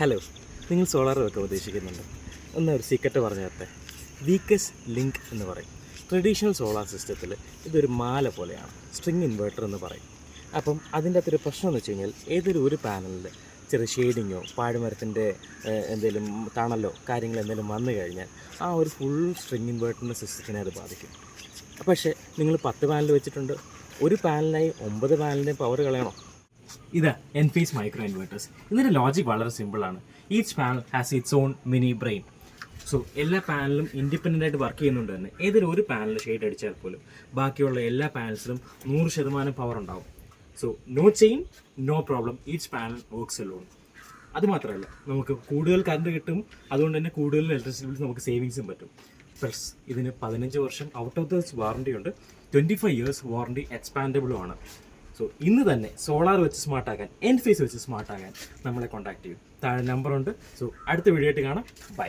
Hello, നിങ്ങൾ solar വെക്കാൻ ഉദ്ദേശിക്കുന്നുണ്ട്? ഒരു സീക്രട്ട് പറഞ്ഞു തരട്ടെ. വീക്കസ്റ്റ് ലിങ്ക് എന്ന് പറയും. ട്രഡീഷണൽ സോളാർ സിസ്റ്റത്തിൽ ഇതൊരു മാല പോലെയാണ്, സ്ട്രിങ് ഇൻവേർട്ടർ എന്ന് പറയും. അപ്പം അതിൻ്റെ അകത്തൊരു പ്രശ്നം എന്ന് വെച്ച് കഴിഞ്ഞാൽ ഒരു പാനലിൽ ചെറിയ ഷെയ്ഡിങ്ങോ പാഴ്മരത്തിൻ്റെ എന്തെങ്കിലും തണലോ കാര്യങ്ങൾ എന്തെങ്കിലും വന്നു കഴിഞ്ഞാൽ ആ ഒരു ഫുൾ സ്ട്രിങ് ഇൻവേർട്ടറിൻ്റെ സിസ്റ്റത്തിനെ അത് ബാധിക്കും. പക്ഷേ നിങ്ങൾ 10 പാനൽ വെച്ചിട്ടുണ്ട്, ഒരു പാനലിനായി 9 പാനലിൻ്റെ പവർ കളയണോ? ഇതാ എൻഫേസ് മൈക്രോ ഇൻവേർട്ടേഴ്സ്. ഇതിൻ്റെ ലോജിക് വളരെ സിമ്പിളാണ്. Each panel has it's on mini brain. So എല്ലാ പാനലും ഇൻഡിപെൻഡൻ്റ് ആയിട്ട് വർക്ക് ചെയ്യുന്നുണ്ട് തന്നെ ഒരു പാനൽ ഷെയ്ഡ് അടിച്ചാൽ പോലും ബാക്കിയുള്ള എല്ലാ പാനൽസിലും 100% പവർ ഉണ്ടാവും. So no chain, no problem, each panel works alone. അതുമാത്രമല്ല, നമുക്ക് കൂടുതൽ കറണ്ട് കിട്ടും, അതുകൊണ്ട് തന്നെ കൂടുതൽ ഇലക്ട്രിസിറ്റി ബിൽസ് നമുക്ക് സേവിങ്സും പറ്റും. പ്ലസ് ഇതിന് 15 വർഷം ഔട്ട് ഓഫ് ദ വാറണ്ടി ഉണ്ട്, 25 ഇയേഴ്സ് വാറണ്ടി എക്സ്പാൻഡബിളും ആണ്. സോ ഇന്ന് തന്നെ സോളാർ വെച്ച് സ്മാർട്ടാക്കാൻ, എൻഫേസ് വെച്ച് സ്മാർട്ടാക്കാൻ നമ്മളെ കോൺടാക്ട് ചെയ്യും. താഴെ നമ്പറുണ്ട്. സോ അടുത്ത വീഡിയോ ആയിട്ട് കാണാം. ബൈ.